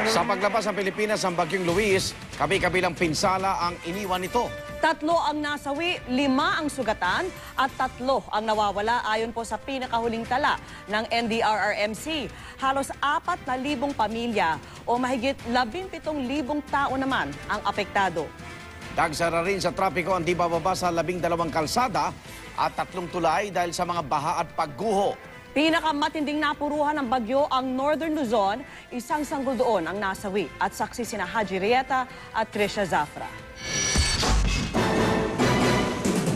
Sa paglabas ng Pilipinas ng Bagyong Luis, kabi-kabilang pinsala ang iniwan nito. 3 ang nasawi, 5 ang sugatan at 3 ang nawawala ayon po sa pinakahuling tala ng NDRRMC. Halos 4,000 pamilya o mahigit 17,000 tao naman ang apektado. Dagsara rin sa trapiko ang di bababa sa 12 kalsada at 3 tulay dahil sa mga baha at pagguho. Pinakamatinding napuruhan ng bagyo ang Northern Luzon, 1 sanggol doon ang nasawi at saksi sina Haji Rieta at Trisha Zafra.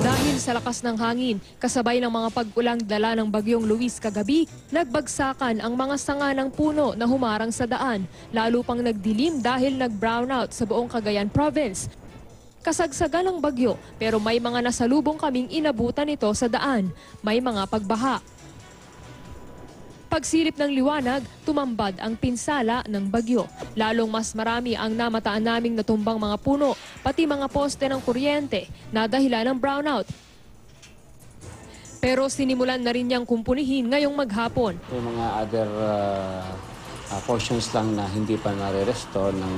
Dahil sa lakas ng hangin, kasabay ng mga pag-ulang dala ng Bagyong Luis kagabi, nagbagsakan ang mga sanga ng puno na humarang sa daan, lalo pang nagdilim dahil nag-brownout sa buong Cagayan Province. Kasagsagan ng bagyo pero may mga nasalubong kaming inabutan ito sa daan, may mga pagbaha. Pagsilip ng liwanag, tumambad ang pinsala ng bagyo. Lalong mas marami ang namataan naming natumbang mga puno, pati mga poste ng kuryente na dahilan ng brownout. Pero sinimulan na rin niyang kumpunihin ngayong maghapon. May mga other portions lang na hindi pa nare-restore ng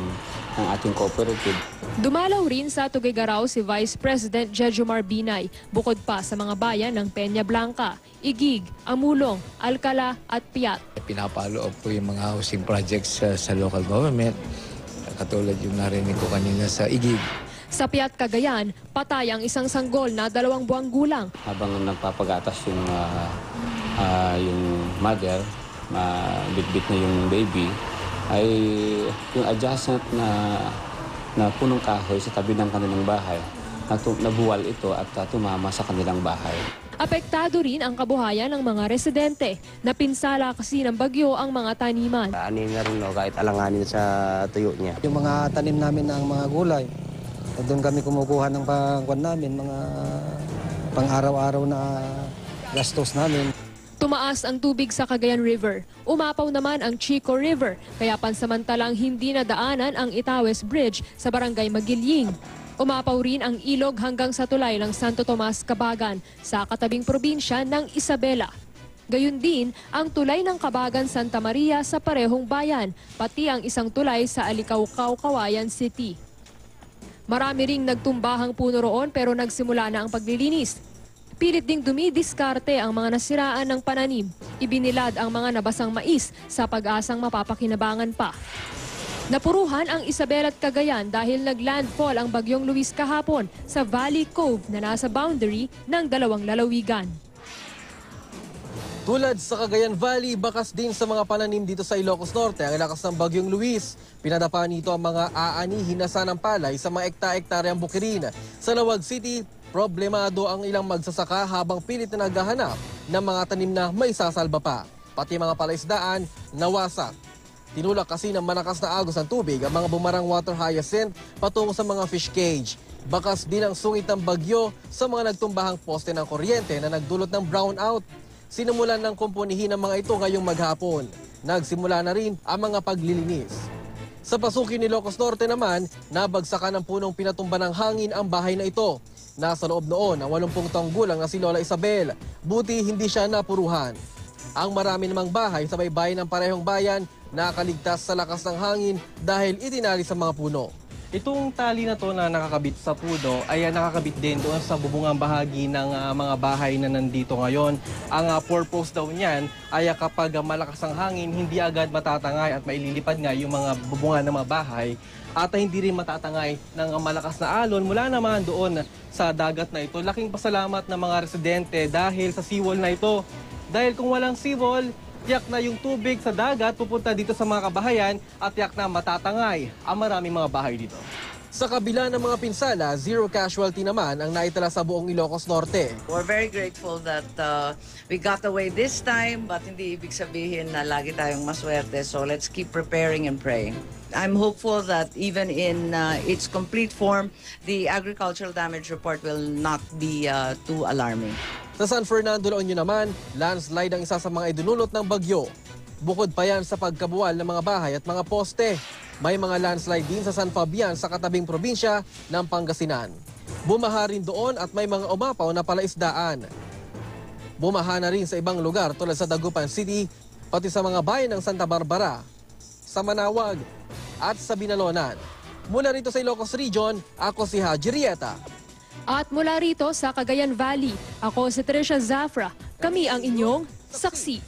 ating cooperative. Dumalaw rin sa Tuguegarao si Vice President Jejomar Binay, bukod pa sa mga bayan ng Peña Blanca, Igig, Amulong, Alcala at Piat. Pinapalo po yung mga housing projects sa local government, katulad yung narinig ko kanina sa Igig. Sa Piat, Cagayan, patay ang 1 sanggol na 2 buwang gulang. Habang nagpapagatas yung mother, bitbit na yung baby, ay yung adjacent na punong kahoy sa tabi ng kanilang bahay, nabuwal ito at tumama sa kanilang bahay. Apektado rin ang kabuhayan ng mga residente. Napinsala kasi ng bagyo ang mga taniman. Anin na rin kahit alanganin sa tuyo niya. Yung mga tanim namin ng mga gulay, doon kami kumukuha ng pangkuan namin, mga pang-araw-araw na gastos namin. Tumaas ang tubig sa Cagayan River. Umapaw naman ang Chico River, kaya pansamantalang hindi nadaanan ang Itawes Bridge sa Barangay Magilying. Umapaw rin ang ilog hanggang sa tulay ng Santo Tomas, Cabagan sa katabing probinsya ng Isabela. Gayun din ang tulay ng Cabagan, Santa Maria sa parehong bayan, pati ang isang tulay sa Alicaucao, Kawayan City. Marami ring nagtumbahang puno roon pero nagsimula na ang paglilinis. Pilit ding dumidiskarte ang mga nasiraan ng pananim. Ibinilad ang mga nabasang mais sa pag-asang mapapakinabangan pa. Napuruhan ang Isabela at Cagayan dahil naglandfall ang Bagyong Luis kahapon sa Valley Cove na nasa boundary ng 2 lalawigan. Tulad sa Cagayan Valley, bakas din sa mga pananim dito sa Ilocos Norte ang lakas ng Bagyong Luis. Pinadapa nito ang mga aanihin na sanang palay sa mga ekta-ektaryang bukirin. Sa Lawag City, problemado ang ilang magsasaka habang pilit na naghahanap ng mga tanim na may sasalba pa. Pati mga palaisdaan, nawasak. Tinulak kasi ng malakas na agos ng tubig ang mga bumarang water hyacinth patungo sa mga fish cage. Bakas din ang sungit ng bagyo sa mga nagtumbahang poste ng kuryente na nagdulot ng brownout. Sinimulan ng kumpunihin ng mga ito ngayong maghapon. Nagsimula na rin ang mga paglilinis. Sa pasukin ni Ilocos Norte naman, nabagsakan ng punong pinatumba ng hangin ang bahay na ito. Nasa loob noon ang 80 taong gulang na si Lola Isabel. Buti hindi siya napuruhan. Ang marami namang bahay sa baybayin ng parehong bayan nakaligtas sa lakas ng hangin dahil itinali sa mga puno. Itong tali na to na nakakabit sa puno ay nakakabit din doon sa bubungang bahagi ng mga bahay na nandito ngayon. Ang purpose daw niyan ay kapag malakas ang hangin, hindi agad matatangay at maililipad nga yung mga bubungan ng mga bahay at hindi rin matatangay ng malakas na alon mula naman doon sa dagat na ito. Laking pasalamat ng mga residente dahil sa seawall na ito. Dahil kung walang seawall, tiyak na yung tubig sa dagat pupunta dito sa mga kabahayan at tiyak na matatangay ang maraming mga bahay dito. Sa kabila ng mga pinsala, 0 casualty naman ang naitala sa buong Ilocos Norte. We're very grateful that we got away this time, but hindi ibig sabihin na lagi tayong maswerte. So let's keep preparing and praying. I'm hopeful that even in its complete form, the agricultural damage report will not be too alarming. Sa San Fernando, La Union naman, landslide ang isa sa mga idinulot ng bagyo. Bukod pa yan sa pagkabuwal ng mga bahay at mga poste. May mga landslide din sa San Fabian sa katabing probinsya ng Pangasinan. Bumaha rin doon at may mga umapaw na palaisdaan. Bumaha na rin sa ibang lugar tulad sa Dagupan City, pati sa mga bayan ng Santa Barbara. Sa Manawag, at sa Binalonan. Mula rito sa Ilocos Region, ako si Haji Rieta. At mula rito sa Cagayan Valley, ako si Tricia Zafra. Kami ang inyong saksi.